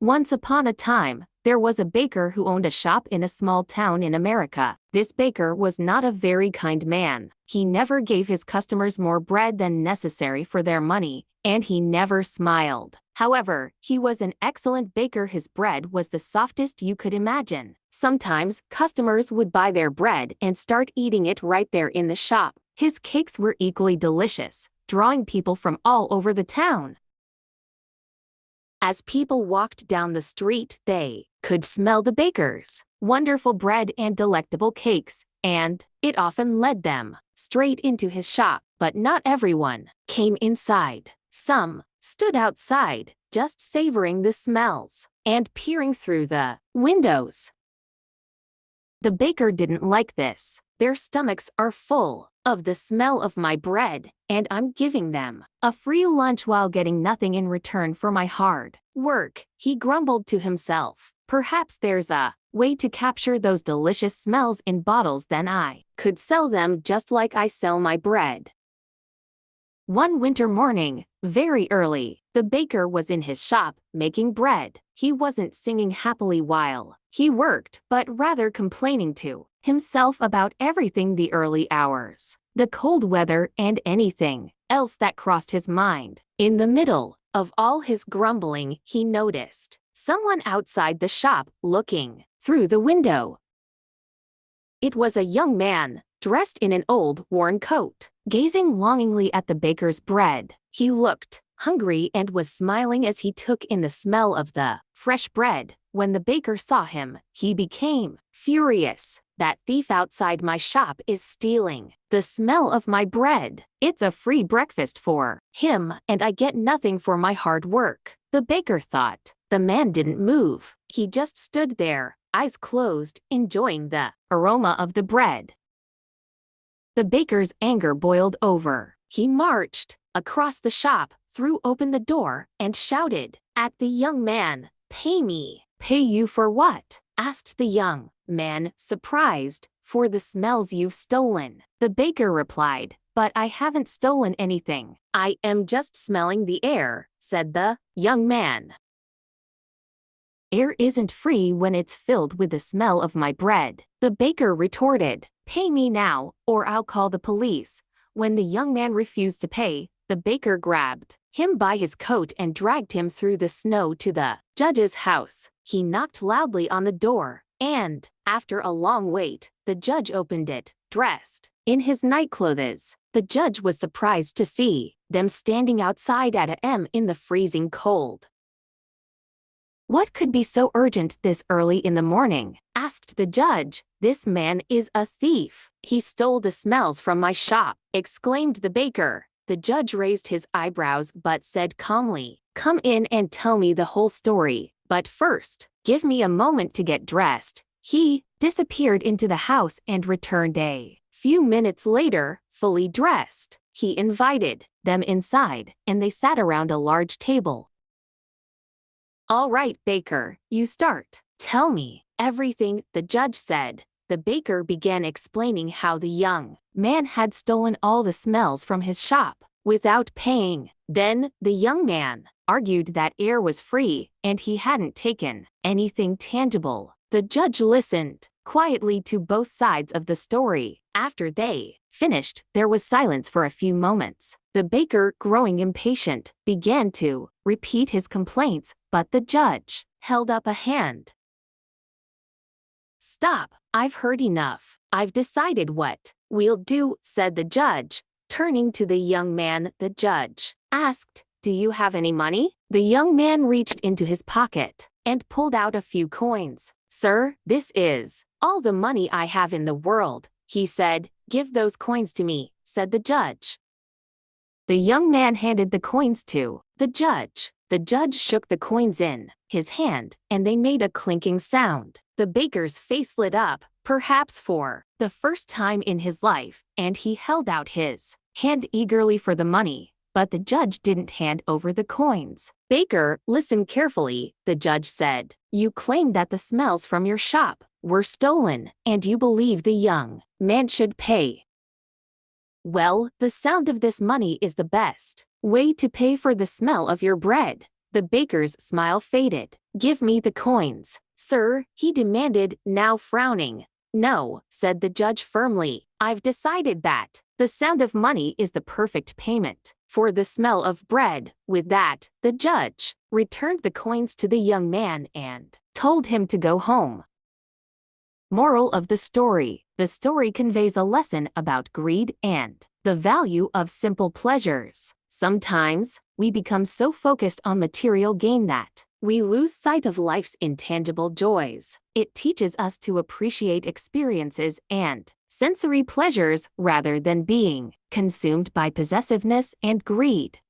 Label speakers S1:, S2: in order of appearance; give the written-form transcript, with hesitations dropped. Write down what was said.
S1: Once upon a time, there was a baker who owned a shop in a small town in America. This baker was not a very kind man. He never gave his customers more bread than necessary for their money, and he never smiled. However, he was an excellent baker. His bread was the softest you could imagine. Sometimes, customers would buy their bread and start eating it right there in the shop. His cakes were equally delicious, drawing people from all over the town. As people walked down the street, they could smell the baker's wonderful bread and delectable cakes, and it often led them straight into his shop. But not everyone came inside. Some stood outside, just savoring the smells and peering through the windows. The baker didn't like this. Their stomachs are full of the smell of my bread, and I'm giving them a free lunch while getting nothing in return for my hard work, he grumbled to himself. Perhaps there's a way to capture those delicious smells in bottles, then I could sell them just like I sell my bread. One winter morning, very early, the baker was in his shop, making bread. He wasn't singing happily while he worked, but rather complaining to himself about everything: the early hours, the cold weather, and anything else that crossed his mind. In the middle of all his grumbling, he noticed someone outside the shop looking through the window. It was a young man, dressed in an old, worn coat. Gazing longingly at the baker's bread, he looked hungry and was smiling as he took in the smell of the fresh bread. When the baker saw him, he became furious. That thief outside my shop is stealing the smell of my bread. It's a free breakfast for him, and I get nothing for my hard work. The baker thought. The man didn't move. He just stood there, eyes closed, enjoying the aroma of the bread. The baker's anger boiled over. He marched across the shop, threw open the door, and shouted at the young man, "Pay me." "Pay you for what?" asked the young man, surprised. "For the smells you've stolen." The baker replied, "But I haven't stolen anything. I am just smelling the air," said the young man. "Air isn't free when it's filled with the smell of my bread," the baker retorted. "Pay me now, or I'll call the police." When the young man refused to pay, the baker grabbed him by his coat and dragged him through the snow to the judge's house. He knocked loudly on the door, and, after a long wait, the judge opened it. Dressed in his nightclothes, the judge was surprised to see them standing outside at 1 a.m. in the freezing cold. "What could be so urgent this early in the morning?" asked the judge. "This man is a thief. He stole the smells from my shop," exclaimed the baker. The judge raised his eyebrows but said calmly, "Come in and tell me the whole story, but first, give me a moment to get dressed." He disappeared into the house and returned a few minutes later, fully dressed. He invited them inside, and they sat around a large table. "All right, baker, you start. Tell me everything," the judge said. The baker began explaining how the young man had stolen all the smells from his shop without paying. Then, the young man argued that air was free and he hadn't taken anything tangible. The judge listened quietly to both sides of the story. After they finished, there was silence for a few moments. The baker, growing impatient, began to repeat his complaints, but the judge held up a hand. "Stop, I've heard enough. I've decided what we'll do," said the judge. Turning to the young man, the judge asked, "Do you have any money?" The young man reached into his pocket and pulled out a few coins. "Sir, this is all the money I have in the world," he said. "Give those coins to me," said the judge. The young man handed the coins to the judge. The judge shook the coins in his hand, and they made a clinking sound. The baker's face lit up, perhaps for the first time in his life, and he held out his hand eagerly for the money, but the judge didn't hand over the coins. "Baker, listen carefully," the judge said. "You claim that the smells from your shop were stolen, and you believe the young man should pay. Well, the sound of this money is the best way to pay for the smell of your bread." The baker's smile faded. "Give me the coins, sir," he demanded, now frowning. "No," said the judge firmly. "I've decided that the sound of money is the perfect payment for the smell of bread." With that, the judge returned the coins to the young man and told him to go home. Moral of the story: the story conveys a lesson about greed and the value of simple pleasures. Sometimes, we become so focused on material gain that we lose sight of life's intangible joys. It teaches us to appreciate experiences and sensory pleasures rather than being consumed by possessiveness and greed.